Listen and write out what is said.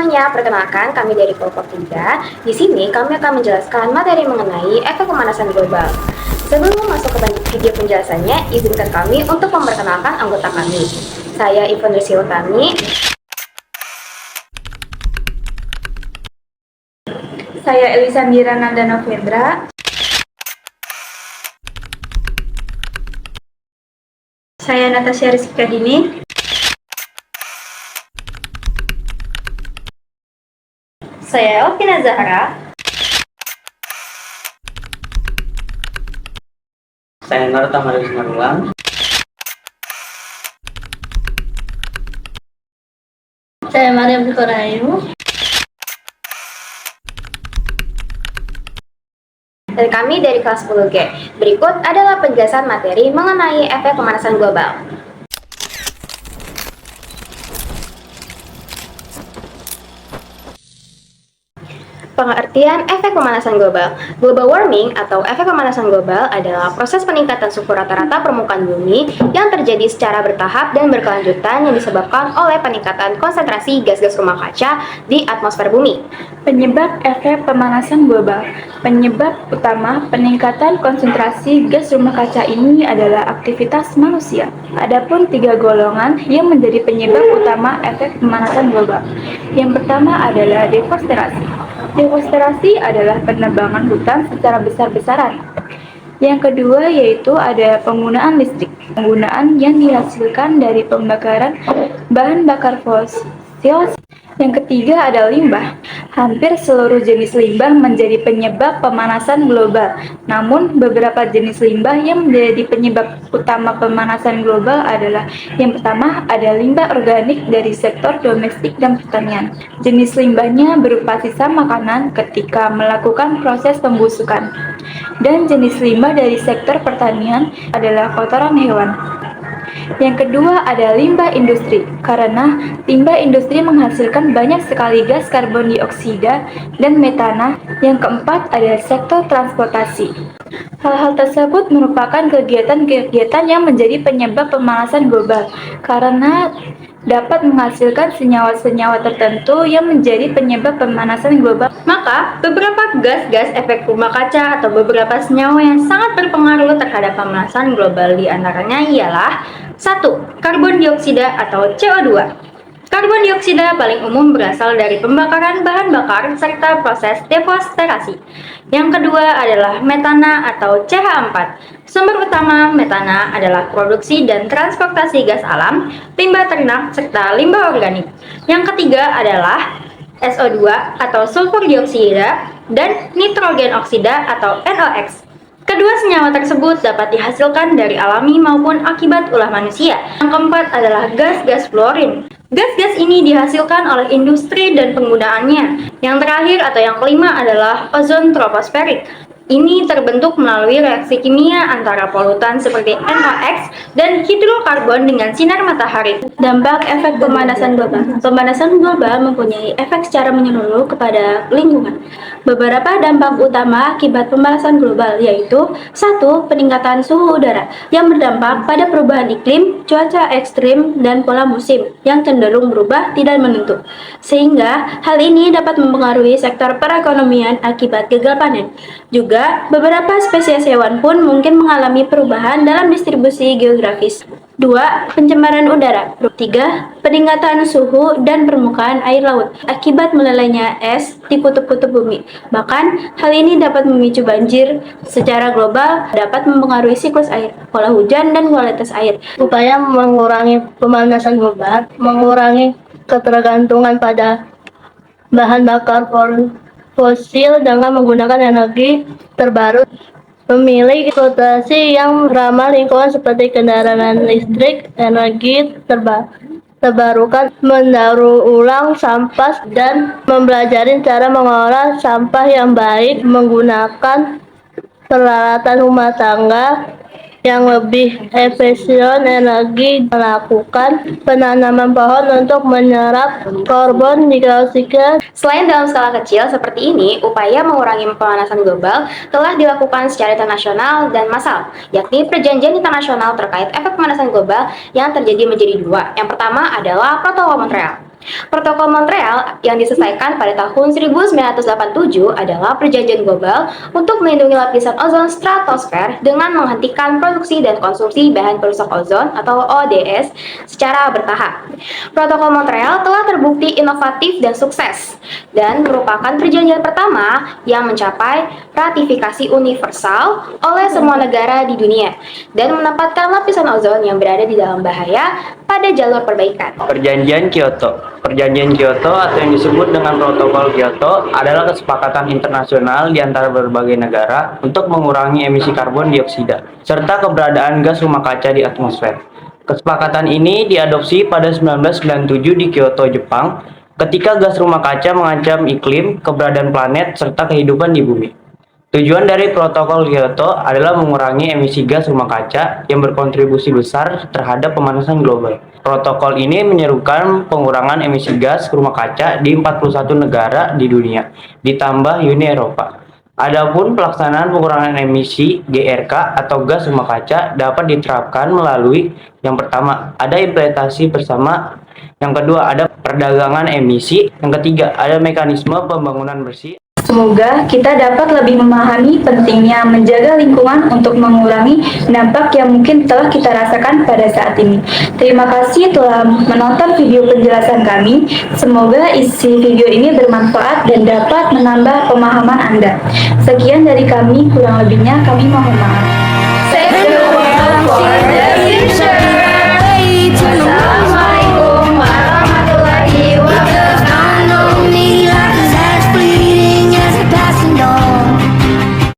semuanya, perkenalkan kami dari kelompok 3. Di sini kami akan menjelaskan materi mengenai efek pemanasan global. Sebelum masuk ke video penjelasannya, izinkan kami untuk memperkenalkan anggota kami. Saya Ivan Rizky. Saya Elisandira Nandana Vendra. Saya Natasha Rizky Dini. Saya Elvina Zahra. Saya Narta Marius Marulang. Saya Mariam Sukorayu. Dan kami dari kelas 10G. Berikut adalah penjelasan materi mengenai efek pemanasan global. Pengertian efek pemanasan global. Global warming atau efek pemanasan global adalah proses peningkatan suhu rata-rata permukaan bumi yang terjadi secara bertahap dan berkelanjutan yang disebabkan oleh peningkatan konsentrasi gas-gas rumah kaca di atmosfer bumi. Penyebab efek pemanasan global. Penyebab utama peningkatan konsentrasi gas rumah kaca ini adalah aktivitas manusia. Adapun 3 golongan yang menjadi penyebab utama efek pemanasan global. Yang pertama adalah deforestasi. Deforestasi adalah penebangan hutan secara besar-besaran. Yang kedua yaitu ada penggunaan listrik. Penggunaan yang dihasilkan dari pembakaran bahan bakar fosil. Yang ketiga ada limbah. Hampir seluruh jenis limbah menjadi penyebab pemanasan global. Namun, beberapa jenis limbah yang menjadi penyebab utama pemanasan global adalah yang pertama ada limbah organik dari sektor domestik dan pertanian. Jenis limbahnya berupa sisa makanan ketika melakukan proses pembusukan. Dan jenis limbah dari sektor pertanian adalah kotoran hewan. Yang kedua ada limbah industri, karena limbah industri menghasilkan banyak sekali gas karbon dioksida dan metana. Yang keempat ada sektor transportasi. Hal-hal tersebut merupakan kegiatan-kegiatan yang menjadi penyebab pemanasan global, karena dapat menghasilkan senyawa-senyawa tertentu yang menjadi penyebab pemanasan global. Maka, beberapa gas-gas efek rumah kaca atau beberapa senyawa yang sangat berpengaruh terhadap pemanasan global diantaranya ialah 1. Karbon dioksida atau CO2. Karbon dioksida paling umum berasal dari pembakaran bahan bakar serta proses deforestasi. Yang kedua adalah metana atau CH4. Sumber utama metana adalah produksi dan transportasi gas alam, limbah ternak, serta limbah organik. Yang ketiga adalah SO2 atau sulfur dioksida dan nitrogen oksida atau NOx. Kedua senyawa tersebut dapat dihasilkan dari alami maupun akibat ulah manusia. Yang keempat adalah gas-gas fluorin. Gas-gas ini dihasilkan oleh industri dan penggunaannya. Yang terakhir atau yang kelima adalah ozon troposferik. Ini terbentuk melalui reaksi kimia antara polutan seperti NOx dan hidrokarbon dengan sinar matahari. Dampak efek pemanasan global. Pemanasan global mempunyai efek secara menyeluruh kepada lingkungan. Beberapa dampak utama akibat pemanasan global yaitu 1. Peningkatan suhu udara yang berdampak pada perubahan iklim, cuaca ekstrim, dan pola musim yang cenderung berubah tidak menentu. Sehingga hal ini dapat mempengaruhi sektor perekonomian akibat gagal panen. Juga, beberapa spesies hewan pun mungkin mengalami perubahan dalam distribusi geografis. 2. Pencemaran udara. 3. Peningkatan suhu dan permukaan air laut akibat melelehnya es di kutub-kutub bumi. Bahkan, hal ini dapat memicu banjir secara global, dapat mempengaruhi siklus air, pola hujan, dan kualitas air. Upaya mengurangi pemanasan global, mengurangi ketergantungan pada bahan bakar fosil dengan menggunakan energi terbaru, memilih transportasi yang ramah lingkungan seperti kendaraan listrik, energi terbarukan, mendaur ulang sampah, dan mempelajari cara mengolah sampah yang baik, menggunakan peralatan rumah tangga yang lebih efisien energi, melakukan penanaman pohon untuk menyerap karbon dioksida. Selain dalam skala kecil seperti ini, upaya mengurangi pemanasan global telah dilakukan secara internasional dan massal, yakni perjanjian internasional terkait efek pemanasan global yang terjadi menjadi dua. Yang pertama adalah Protokol Montreal. Protokol Montreal yang diselesaikan pada tahun 1987 adalah perjanjian global untuk melindungi lapisan ozon stratosfer dengan menghentikan produksi dan konsumsi bahan perusak ozon atau ODS secara bertahap. Protokol Montreal telah terbukti inovatif dan sukses dan merupakan perjanjian pertama yang mencapai ratifikasi universal oleh semua negara di dunia dan menempatkan lapisan ozon yang berada di dalam bahaya pada jalur perbaikan. Perjanjian Kyoto. Perjanjian Kyoto atau yang disebut dengan Protokol Kyoto adalah kesepakatan internasional di antara berbagai negara untuk mengurangi emisi karbon dioksida serta keberadaan gas rumah kaca di atmosfer. Kesepakatan ini diadopsi pada 1997 di Kyoto, Jepang, ketika gas rumah kaca mengancam iklim, keberadaan planet, serta kehidupan di bumi. Tujuan dari Protokol Kyoto adalah mengurangi emisi gas rumah kaca yang berkontribusi besar terhadap pemanasan global. Protokol ini menyerukan pengurangan emisi gas rumah kaca di 41 negara di dunia, ditambah Uni Eropa. Adapun pelaksanaan pengurangan emisi GRK atau gas rumah kaca dapat diterapkan melalui yang pertama, ada implementasi bersama, yang kedua, ada perdagangan emisi, yang ketiga, ada mekanisme pembangunan bersih. Semoga kita dapat lebih memahami pentingnya menjaga lingkungan untuk mengurangi dampak yang mungkin telah kita rasakan pada saat ini. Terima kasih telah menonton video penjelasan kami. Semoga isi video ini bermanfaat dan dapat menambah pemahaman Anda. Sekian dari kami, kurang lebihnya kami mohon maaf. Save the world for the future.